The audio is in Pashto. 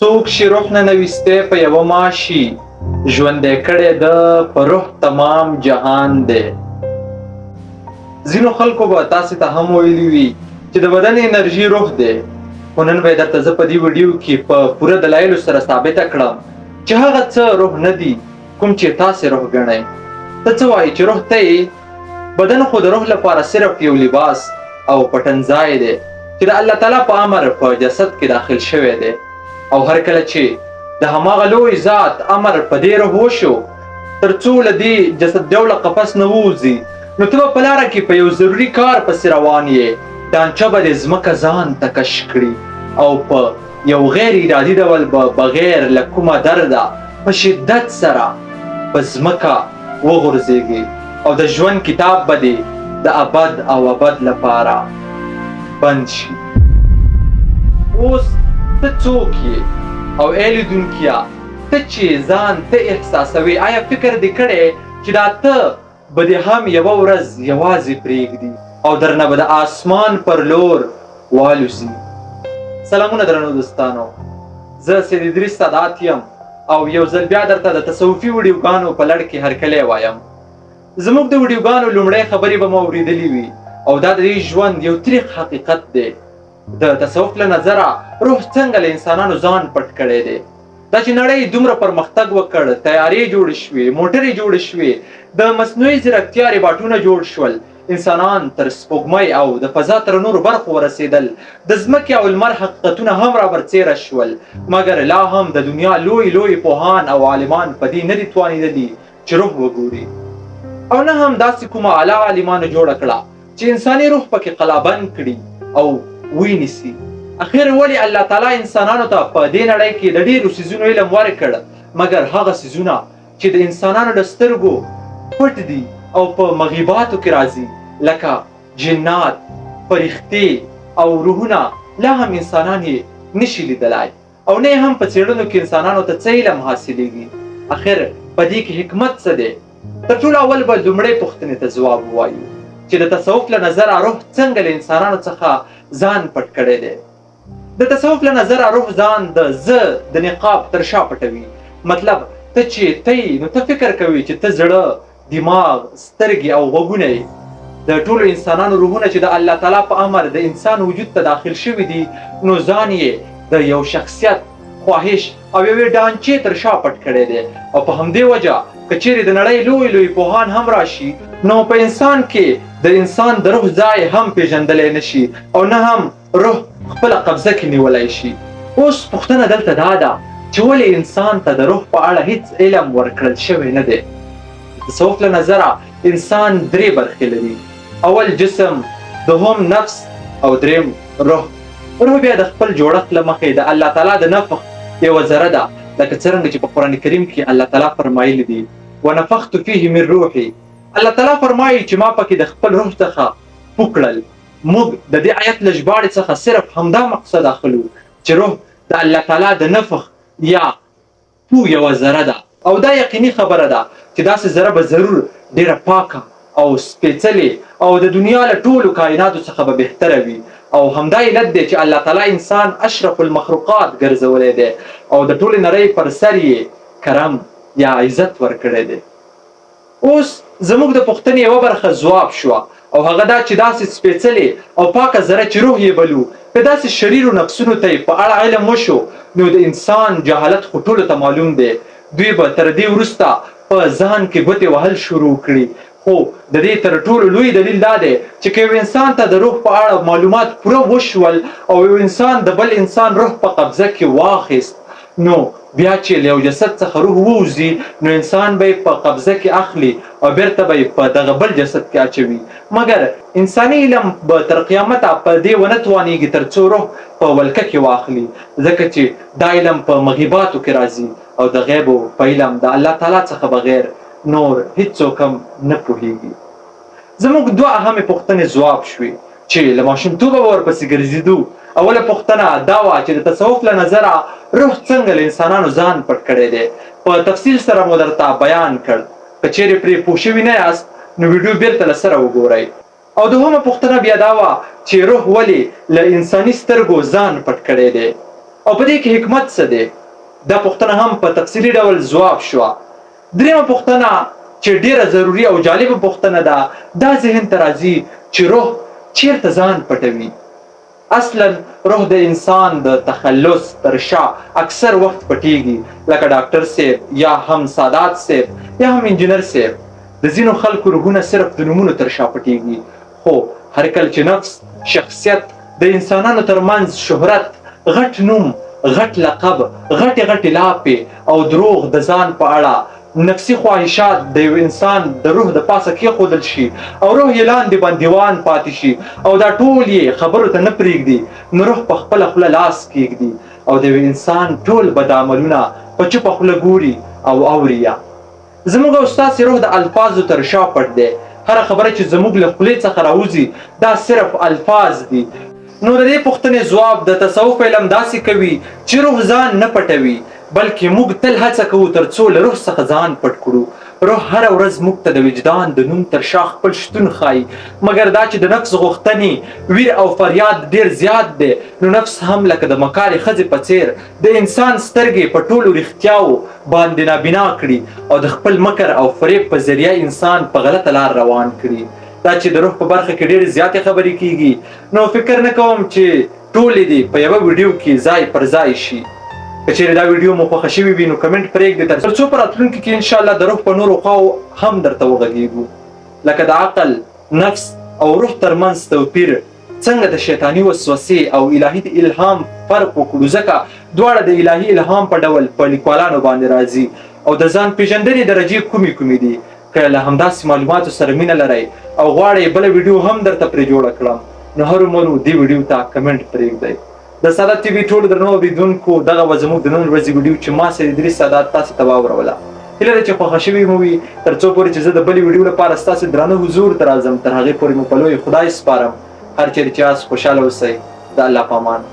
څوک چې روح نه نویستی په یوه ماشي ژوندی کړی ده په روح تمام جهان دی. ځینو خلکو به تاسې ته هم ویلي وي چې د بدن انرژي روح دی، خو نن به یې درته زه په دې ویډیو کې په پوره دلایلو سره ثابته کړم چې هغه څه روح نه دي کوم چې تاسې روح ګڼئ. ته څه وایې چې روح ته یې؟ بدن خو د روح لپاره صرف یو لباس او پټنځای دی چې د الله تعالی په امر په جسد کې داخل شوی دی، او هر کله چې د هماغه لوی ذات امر په دې روح وشو تر څو له دې جسد ډوله قفس نه ووځي، نو ته به په لاره کې په یو ضروري کار پسې روان یې. ډانچه به دې ځمکه ځان ته کش کړي او په یو غیر ارادي ډول به بغیر له کومه درده په شدت سره په ځمکه وغورځېږي او د ژوند کتاب به دې د ابد او ابد لپاره بند شي. اوس ته څوک یې؟ او ای لیدونکیه، ته چې ځان ته احساسوې، آیا فکر دې کړی چې دا ته به دې هم یوه ورځ یوازې پرېږدي او درنه به د آسمان پر لور والوځي؟ سلامونه درنو دوستانو، زه سید ادریس سادات یم او یو ځل بیا درته د تصوفي ویډیوګانو په لړ کې هرکلی وایم. زموږ د ویډیوګانو لومړۍ خبرې به مو اورېدلې وي او دا د دې ژوند یو تریخ حقیقت دی. د تصوف له نظره روح څنګه له انسانانو ځان پټ کړی دی. دا چې نړۍ دومره پرمختګ وکړ، تیارې جوړې شوې، موټرې جوړې شوې، د مصنوعي ځیرکتیا روباټونه جوړ شول، انسانان تر سپوږمۍ او د فضا تر نورو برخو ورسېدل، د ځمکې او لمر حقیقتونه هم رابرڅېره شول، مګر لا هم د دنیا لوی پوهان او عالمان په دې نه دي توانېدلي چې روح وګوري، او نه هم داسې کومه اعلی عالمانو جوړه کړه چې انساني روح پکې قلابند کړي او وینیسي. اخر ولې الله تعالی انسانانو ته په دې نړۍ کې د ډېرو څیزونو علم ورکړ، مګر هغه څیزونه چې د انسانانو له سترګو پټ دي او په مغیباتو کې راځي، لکه جنات، فرښتې او روحونه، لا هم انسانان یې نشي لیدلی او نه هم په څېړنو کې انسانانو ته څه علم حاصلېږي. اخر په دې کې حکمت څه دی؟ تر ټولو اول به لومړۍ پوښتنې ته ځواب ووایو چې د تصوف له نظره روح څنګه له انسانانو څخه ځان پټ کړی دی. د تصوف له نظره روح ځان د زه د نقاب تر شا پټوي. مطلب ته چې ته یې نو ته فکر کوي چې ته زړه، دماغ، سترګې او غوږونه یې. د ټولو انسانانو روحونه چې د الله تعالی په امر د انسان وجود ته داخل شوي دي، نو ځان یې د یو شخصیت، خواهش او یوې ډانچې تر شا پټ کړی دی. او په همدې وجه که چیرې د نړۍ لوی پوهان هم راشي، نو په انسان کې د انسان د روح ځای هم پیژندلی نشي او نه هم روح خپله قبضه کې نیولی شي. اوس پوښتنه دلته دا ده چې ولې انسان ته د روح په اړه هیڅ علم ورکړل شوی نه دی؟ د تصوف له نظره انسان درې برخې لري: اول جسم، دوهم نفس او دریم روح. روح بیا د خپل جوړښت له مخې د الله تعالی د نفخ یوه ذره ده، لکه څرنګه چې په قرآن کریم کې الله تعالی فرمایلی دي ونفخت فیه من روحي. الله تعالی فرمایي چې ما پکې د خپل روح څخه پو کړل. موږ د دې آیت له ژباړې څخه صرف همدا مقصد اخلو چې روح د الله تعالی د نفخ یا پو یوه ذره ده، او دا یقیني خبره ده چې داسې ذره به ضرور ډېره پاکه او سپېڅلې او د دنیا له ټولو کائناتو څخه به بهتره وي. او همدا علت دی چې الله تعالی انسان اشرف المخلوقات ګرځولی دی او د ټولې نړۍ پر سر یې کرم یا عزت ورکړی دی. اوس زموږ د پوښتنې یوه برخه ځواب شوه، او هغه دا چې داسې سپېڅلې او پاکه ذره چې روح یې بلو، په داسې شریرو نفسونو ته یې په اړه علم وشو، نو د انسان جهالت خو ټولو ته معلوم دی. دوی به تر دې وروسته په ځان کې ګوتې وهل شروع کړي. خو د دې تر ټولو لوی دلیل دا دی چې که یو انسان ته د روح په اړه معلومات پوره وشول او یو انسان د بل انسان روح په قبضه کې واخیست، نو بیا چې له یو جسد څخه روح ووځي، نو انسان به یې په قبضه کې اخلي او بیرته به یې په دغه بل جسد کې اچوي. مګر انساني علم به تر قیامته په دې ونه توانېږي تر څو روح په ولکه کې واخلي، ځکه چې دا علم په مغیباتو کې راځي او د غیبو په علم د الله تعالی څخه بغیر نور هیڅوک هم نه پوهېږي. زموږ دوه اهمې پوښتنې ځواب شوې چې له ماشومتوبه به ورپسې ګرځېدو. اوله پوښتنه دا وه چې د تصوف له نظره روح څنګه له انسانانو ځان پټ کړی دی. په تفصیل سره مو درته بیان کړ. که چیرې پرې پوه شوي نه یاست نو ویډیو بیرته له سره وګورئ. او دوهمه پوښتنه بیا دا وه چې روح ولې له انساني سترګو ځان پټ کړی دی. او په دې کې حکمت څه دی؟ دا پوښتنه هم په تفصیلي ډول ځواب شوه. درېیمه پوښتنه چې ډیره ضروري او جالبه پوښتنه ده، دا ذهن ته راځي چې روح چیرته ځان پټوي. اصلا روح د انسان د تخلص تر شا اکثر وخت پټیږي، لکه ډاکټر صاحب یا هم سادات صاحب یا هم انجینر صاحب. د ځینو خلکو روحونه صرف د نومونو تر شا پټیږي، خو هر کله چې نفس، شخصیت، د انسانانو ترمنځ شهرت، غټ نوم، غټ لقب، غټې لاپې او دروغ د ځان په اړه، نفسي خواهشات د یو انسان د روح د پاسه کېښودل شي او روح یې لاندې بندیوان پاتې شي او دا ټول یې خبرو ته نه پرېږدي، نو روح په خپله خوله لاس کېږدي او د یو انسان ټول بد عملونه په چوپه خوله ګوري او اوري. زموږ او ستاسې روح د الفاظو تر شا پټ دی. هره خبره چې زموږ له خولې څخه راوځي دا صرف الفاظ دي. نو د دې پوښتنې ځواب د تصوف علم داسې کوي چې روح ځان نه پټوي، بلکې موږ تل هڅه کوو تر څو له روح څخه ځان پټ کړو. روح هره ورځ موږ ته د وجدان د نوم تر شا خپل شتون ښایي، مګر دا چې د نفس غوښتنې، ویر او فریاد ډیر زیات دی، نو نفس هم لکه د مکارې ښځې په څیر د انسان سترګې په ټولو رښتیاوو باندې نابینا کړي او د خپل مکر او فریب په ذریعه انسان په غلطه لار روان کړي. دا چې د روح په برخه کې ډېرې زیاتې خبرې کیږي، نو فکر نه کوم چې ټولې دې په یوه ویډیو کې ځای پر ځای شي. که چیرې دا ویډیو مو خوښه شوې وي نو کمنټ پرېږدئ تر څو په راتلونکي کې انشاءالله د روح په نورو خواو هم درته وغږیږو، لکه د عقل، نفس او روح ترمنځ توپیر، څنګه د شیطاني وسوسې او الهي الهام فرق وکړو، ځکه دواړه د الهي الهام په ډول په لیکوالانو باندې راځي، او د ځان پېژندنې درجې کومې دي. که له همداسې معلوماتو سره مینه لرئ او غواړئ بله ویډیو هم درته پرې جوړه کړم، نو هرومرو دې ویډیو ته کمنټ پرېږدئ. د سادات ټي وي ټولو درنو اورېدونکو، دغه وه زموږ د نن ورځې ویډیو چې ما سید ادریس سادات تاسې ته واوروله. هیله ده چې خوښه شوې مو وي. تر څو پورې چې زه د بلې ویډیو لپاره ستاسې درانه حضور ته راځم، تر هغې پورې مو په لوی خدای سپارم. هر چیرې چې یاست خوشحاله اوسئ. د الله په امان.